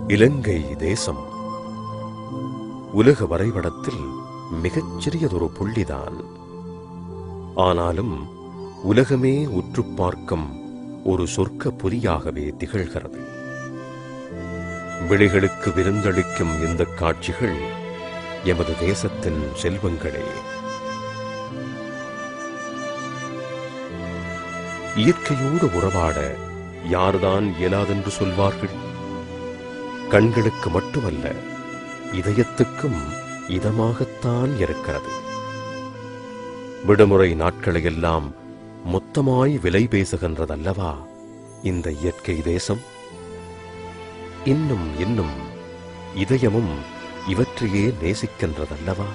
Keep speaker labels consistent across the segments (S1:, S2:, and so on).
S1: இலங்கை தேசம் உலக வரைபடத்தில் மிகச்சிறியதொரு புள்ளிதான். ஆனாலும் உலகமே உற்று பார்க்கும் ஒரு சொர்க்க புரியாகவே திகழ்கிறது. விழிகளுக்கு விருந்தளிக்கும் இந்த காட்சிகள் எமது தேசத்தின் செல்வங்களே. இயற்கையோடு உறவாட யார்தான் இயலாதென்று சொல்வார்கள்? கண்களுக்கு மட்டுமல்ல, இதயத்துக்கும் இதமாகத்தான் இருக்கிறது. விடுமுறை நாட்களையெல்லாம் மொத்தமாய் விலை பேசுகின்றதல்லவா இந்த இயற்கை தேசம்? இன்னும் இன்னும் இதயமும் இவற்றையே நேசிக்கின்றதல்லவா?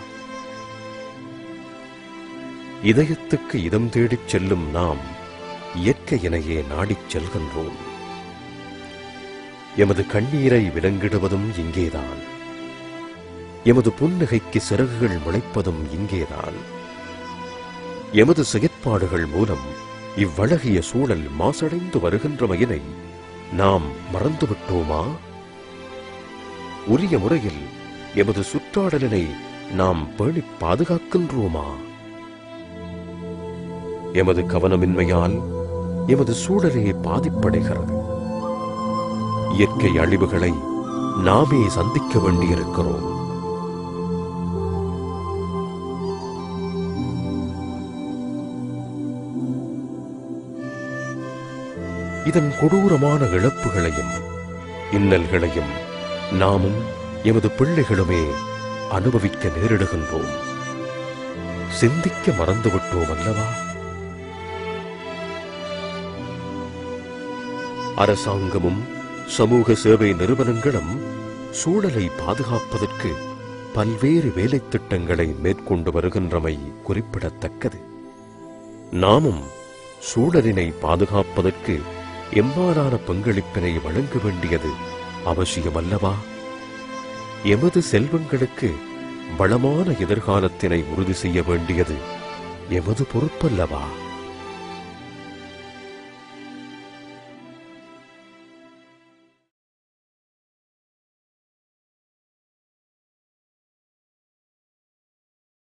S1: இதயத்துக்கு இதம் தேடிச் செல்லும் நாம் இயற்கையினையே நாடிச் செல்கின்றோம். எமது கண்ணீரை விலங்கிடுவதும் இங்கேதான். எமது புன்னகைக்கு சிறகுகள் முளைப்பதும் இங்கேதான். எமது செயற்பாடுகள் மூலம் இவ்வழகிய சூழல் மாசடைந்து வருகின்றமையினை நாம் மறந்துவிட்டோமா? உரிய முறையில் எமது சுற்றாடலினை நாம் பேணிப் பாதுகாக்கின்றோமா? எமது கவனமின்மையால் எமது சூழலே பாதிப்படைகிறது. இயற்கை அழிவுகளை நாமே சந்திக்க வேண்டியிருக்கிறோம். இதன் கொடூரமான இழப்புகளையும் இன்னல்களையும் நாமும் எமது பிள்ளைகளுமே அனுபவிக்க நேரிடுகின்றோம். சிந்திக்க மறந்துவிட்டோம் அல்லவா? அரசாங்கமும் சமூக சேவை நிறுவனங்களும் சூழலை பாதுகாப்பதற்கு பல்வேறு வேலை திட்டங்களை மேற்கொண்டு வருகின்றமை குறிப்பிடத்தக்கது. நாமும் சூழலினை பாதுகாப்பதற்கு எம்மாறான பங்களிப்பினை வழங்க வேண்டியது அவசியமல்லவா? எமது செல்வங்களுக்கு வளமான எதிர்காலத்தினை உறுதி செய்ய வேண்டியது எமது பொறுப்பல்லவா?